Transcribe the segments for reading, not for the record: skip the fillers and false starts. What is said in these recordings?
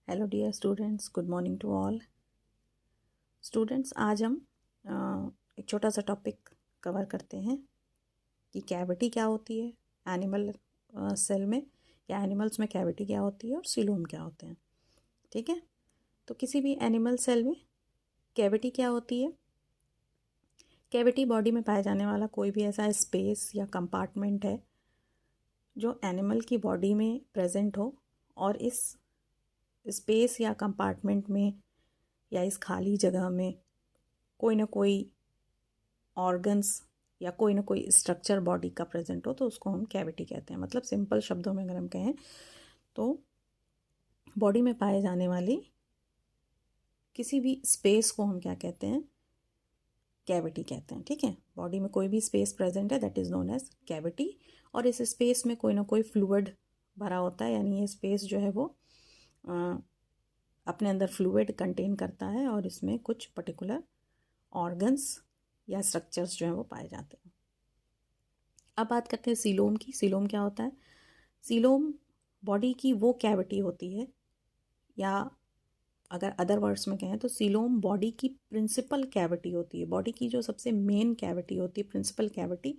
Hello dear students, good morning to all students. आज हम एक छोटा सा टॉपिक कवर करते हैं कि कैविटी क्या होती है एनिमल सेल में, या एनिमल्स में कैविटी क्या होती है और सीलोम क्या होते हैं। ठीक है, तो किसी भी एनिमल सेल में कैविटी क्या होती है। कैविटी बॉडी में पाया जाने वाला कोई भी ऐसा स्पेस या कंपार्टमेंट है जो एनिमल की बॉडी में प्रेजेंट हो, और इस स्पेस या कंपार्टमेंट में या इस खाली जगह में कोई ना कोई ऑर्गन्स या कोई ना कोई स्ट्रक्चर बॉडी का प्रेजेंट हो, तो उसको हम कैविटी कहते हैं। मतलब सिंपल शब्दों में अगर हम कहें तो बॉडी में पाए जाने वाली किसी भी स्पेस को हम क्या कहते हैं, कैविटी कहते हैं। ठीक है, बॉडी में कोई भी स्पेस प्रेजेंट है that is known as cavity, और इस स्पेस में कोई ना कोई फ्लूइड भरा होता है, यानी ये स्पेस जो है वो अपने अंदर फ्लूइड कंटेन करता है और इसमें कुछ पर्टिकुलर ऑर्गन्स या स्ट्रक्चर्स जो हैं वो पाए जाते हैं। अब बात करते हैं सीलोम की। सीलोम क्या होता है? सीलोम बॉडी की वो कैविटी होती है, या अगर अदर वर्ड्स में कहें तो सीलोम बॉडी की प्रिंसिपल कैविटी होती है। बॉडी की जो सबसे मेन कैविटी होती है, प्रिंसिपल कैविटी,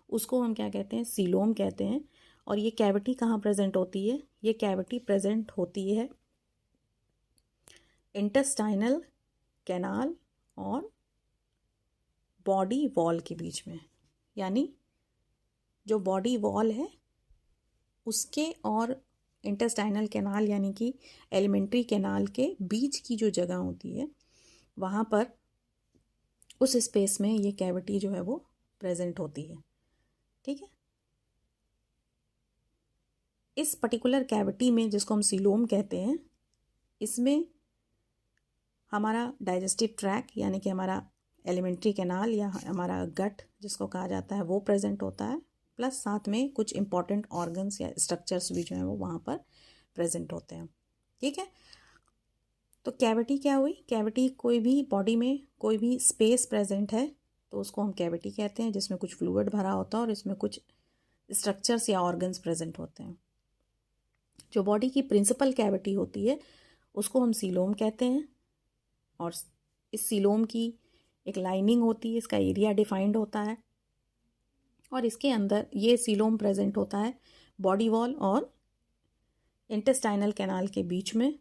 उसको हम क्या कहते हैं? सीलोम कहते हैं। और ये कैविटी कहाँ प्रेजेंट होती है? ये कैविटी प्रेजेंट होती है इंटेस्टाइनल कैनाल और बॉडी वॉल के बीच में। यानी जो बॉडी वॉल है उसके और इंटेस्टाइनल कैनाल यानी कि एलिमेंट्री कैनाल के बीच की जो जगह होती है, वहाँ पर उस स्पेस में ये कैविटी जो है वो प्रेजेंट होती है। ठीक है, इस पर्टिकुलर कैविटी में, जिसको हम सीलोम कहते हैं, इसमें हमारा डाइजेस्टिव ट्रैक यानी कि हमारा एलिमेंट्री कैनाल या हमारा गट जिसको कहा जाता है वो प्रेजेंट होता है, प्लस साथ में कुछ इंपॉर्टेंट ऑर्गन्स या स्ट्रक्चर्स भी जो हैं वो वहाँ पर प्रेजेंट होते हैं। ठीक है, तो कैविटी क्या हुई? कैविटी कोई भी बॉडी में कोई भी स्पेस प्रेजेंट है तो उसको हम कैविटी कहते हैं, जिसमें कुछ फ्लूइड भरा होता है और इसमें कुछ स्ट्रक्चर्स या ऑर्गन्स प्रेजेंट होते हैं। जो बॉडी की प्रिंसिपल कैविटी होती है उसको हम सीलोम कहते हैं, और इस सीलोम की एक लाइनिंग होती है, इसका एरिया डिफाइंड होता है, और इसके अंदर ये सीलोम प्रेजेंट होता है बॉडी वॉल और इंटेस्टाइनल कैनाल के बीच में।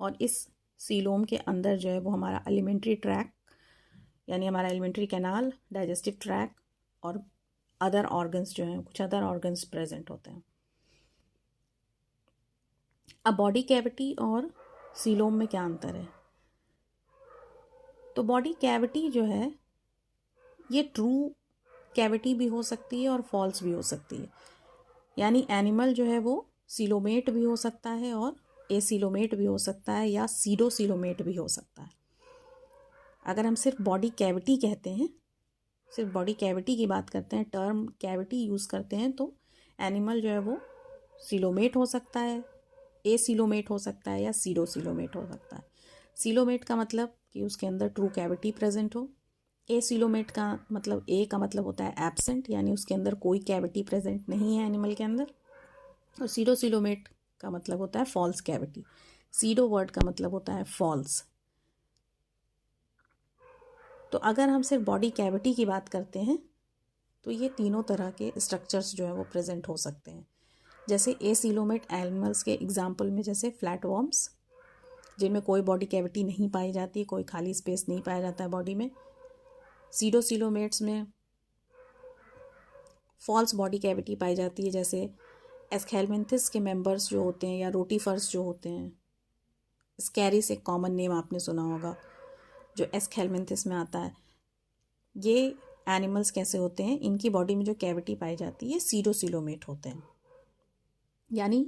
और इस सीलोम के अंदर जो है वो हमारा एलिमेंट्री ट्रैक यानी हमारा एलिमेंट्री कैनाल, डाइजेस्टिव ट्रैक और अदर ऑर्गन्स जो हैं, कुछ अदर ऑर्गन्स प्रेजेंट होते हैं। अब बॉडी कैविटी और सीलोम में क्या अंतर है? तो बॉडी कैविटी जो है ये ट्रू कैविटी भी हो सकती है और फॉल्स भी हो सकती है। यानी एनिमल जो है वो सीलोमेट भी हो सकता है और एसीलोमेट भी हो सकता है, या सीडोसीलोमेट भी हो सकता है। अगर हम सिर्फ बॉडी कैविटी कहते हैं, सिर्फ बॉडी कैविटी की बात करते हैं, टर्म कैविटी यूज़ करते हैं, तो एनिमल जो है वो सीलोमेट हो सकता है, एसीलोमेट हो सकता है, या सीडोसीलोमेट हो सकता है। सीलोमेट का मतलब कि उसके अंदर ट्रू कैविटी प्रेजेंट हो। एसीलोमेट का मतलब, ए का मतलब होता है एब्सेंट, यानी उसके अंदर कोई कैविटी प्रेजेंट नहीं है एनिमल के अंदर। और सीडोसीलोमेट का मतलब होता है फॉल्स कैविटी। सीडो वर्ड का मतलब होता है फॉल्स। तो अगर हम सिर्फ बॉडी कैविटी की बात करते हैं तो ये तीनों तरह के स्ट्रक्चर्स जो है वो प्रेजेंट हो सकते हैं। जैसे एसीलोमेट एनिमल्स के एग्जाम्पल में, जैसे फ्लैट वॉर्म्स, जिनमें कोई बॉडी कैविटी नहीं पाई जाती, कोई खाली स्पेस नहीं पाया जाता है बॉडी में। सीडोसीलोमेट्स में फॉल्स बॉडी कैविटी पाई जाती है, जैसे एस्केलमेंथिस के मेंबर्स जो होते हैं या रोटीफर्स जो होते हैं। स्कैरिस एक कॉमन नेम आपने सुना होगा जो एस्केलमेंथिस में आता है। ये एनिमल्स कैसे होते हैं? इनकी बॉडी में जो कैविटी पाई जाती है सीडोसीलोमेट होते हैं, यानी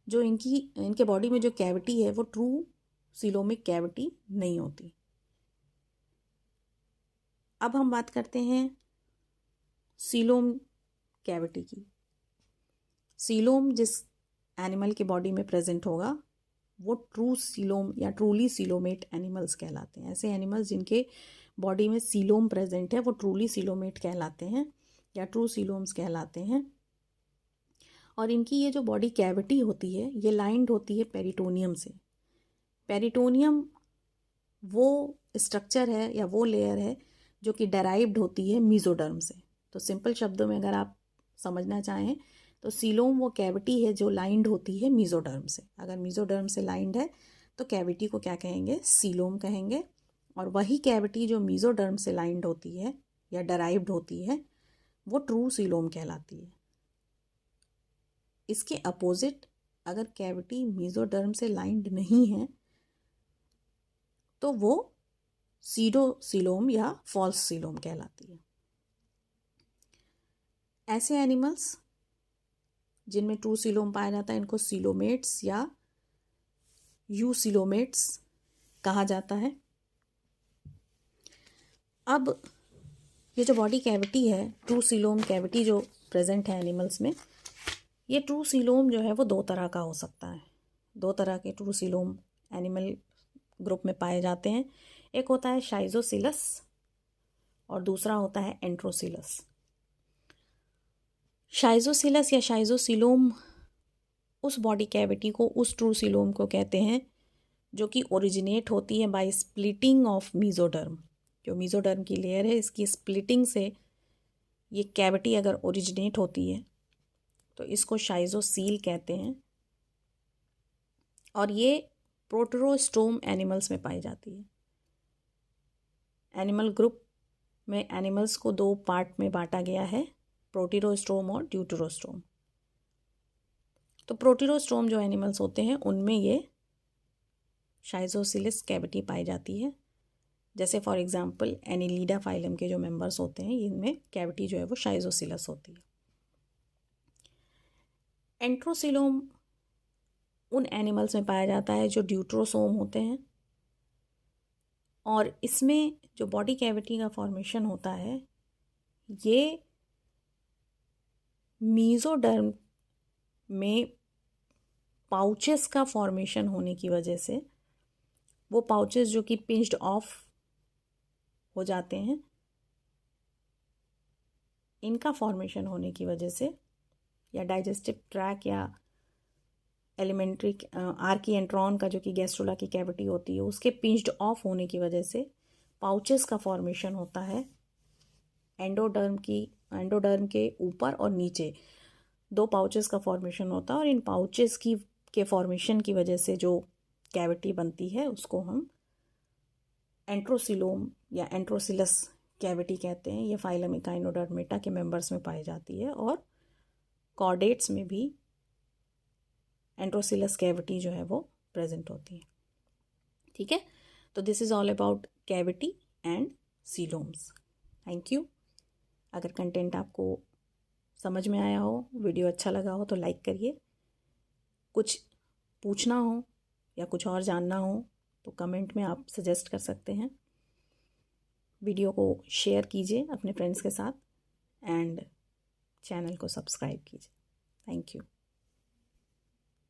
जो इनके बॉडी में जो कैविटी है वो ट्रू सीलोमिक कैविटी नहीं होती। अब हम बात करते हैं सीलोम कैविटी की। सीलोम जिस एनिमल की बॉडी में प्रेजेंट होगा वो ट्रू सीलोम या ट्रूली सीलोमेट एनिमल्स कहलाते हैं। ऐसे एनिमल्स जिनके बॉडी में सीलोम प्रेजेंट है वो ट्रूली सीलोमेट कहलाते हैं या ट्रू सीलोम्स कहलाते हैं। और इनकी ये जो बॉडी कैविटी होती है ये लाइंड होती है पेरिटोनियम से। पेरिटोनियम वो स्ट्रक्चर है या वो लेयर है जो कि डेराइव्ड होती है मीजोडर्म से। तो सिंपल शब्दों में अगर आप समझना चाहें तो सीलोम वो कैविटी है जो लाइंड होती है मीजोडर्म से। अगर मीजोडर्म से लाइंड है तो कैविटी को क्या कहेंगे, सीलोम कहेंगे। और वही कैविटी जो मीजोडर्म से लाइंड होती है या डेराइव्ड होती है वो ट्रू सीलोम कहलाती है। इसके अपोजिट अगर कैविटी मीजोडर्म से लाइंड नहीं है तो वो सीडो सीलोम या फॉल्स सीलोम कहलाती है। ऐसे एनिमल्स जिनमें ट्रू सीलोम पाया जाता है इनको सीलोमेट्स या यूसीलोमेट्स कहा जाता है। अब ये जो बॉडी कैविटी है, ट्रू सीलोम कैविटी जो प्रेजेंट है एनिमल्स में, ये ट्रू सीलोम जो है वो दो तरह का हो सकता है। दो तरह के ट्रू सीलोम एनिमल ग्रुप में पाए जाते हैं। एक होता है शाइजोसिलस और दूसरा होता है एंट्रोसिलस। शाइजोसिलस या शाइजोसीलोम उस बॉडी कैविटी को, उस ट्रू सीलोम को कहते हैं जो कि ओरिजिनेट होती है बाय स्प्लिटिंग ऑफ मीजोडर्म। जो मीजोडर्म की लेयर है इसकी स्प्लिटिंग से ये कैविटी अगर ओरिजिनेट होती है तो इसको शाइजोसील कहते हैं। और ये प्रोटोस्टोम एनिमल्स में पाई जाती है। एनिमल ग्रुप में एनिमल्स को दो पार्ट में बांटा गया है, प्रोटिरोस्टोम और ड्यूटेरोस्टोम। तो प्रोटिरोस्टोम जो एनिमल्स होते हैं उनमें ये शाइजोसिलस कैविटी पाई जाती है। जैसे फॉर एग्जांपल एनिलीडा फाइलम के जो मेंबर्स होते हैं इनमें कैविटी जो है वो शाइजोसिलस होती है। एंट्रोसिलोम उन एनिमल्स में पाया जाता है जो ड्यूटेरोसोम होते हैं और इसमें जो बॉडी कैविटी का फॉर्मेशन होता है ये मीजोडर्म में पाउचेस का फॉर्मेशन होने की वजह से, वो पाउचेस जो कि पिंच्ड ऑफ हो जाते हैं, इनका फॉर्मेशन होने की वजह से या डाइजेस्टिव ट्रैक या एलिमेंट्री आर्कीएंट्रॉन का जो कि गैस्ट्रोला की कैविटी होती है उसके पिंच्ड ऑफ होने की वजह से पाउचेस का फॉर्मेशन होता है। एंडोडर्म के ऊपर और नीचे दो पाउचेस का फॉर्मेशन होता है और इन पाउचेस के फॉर्मेशन की वजह से जो कैविटी बनती है उसको हम एंट्रोसिलोम या एंट्रोसिलस कैविटी कहते हैं। ये फाइलम इकाइनोडर्मेटा के मेंबर्स में पाई जाती है और कॉर्डेट्स में भी एंट्रोसिलस कैविटी जो है वो प्रेजेंट होती है। ठीक है, तो this is all about cavity and coeloms. Thank you. अगर कंटेंट आपको समझ में आया हो, वीडियो अच्छा लगा हो तो लाइक करिए। कुछ पूछना हो या कुछ और जानना हो तो कमेंट में आप सजेस्ट कर सकते हैं। वीडियो को शेयर कीजिए अपने फ्रेंड्स के साथ एंड चैनल को सब्सक्राइब कीजिए। Thank you.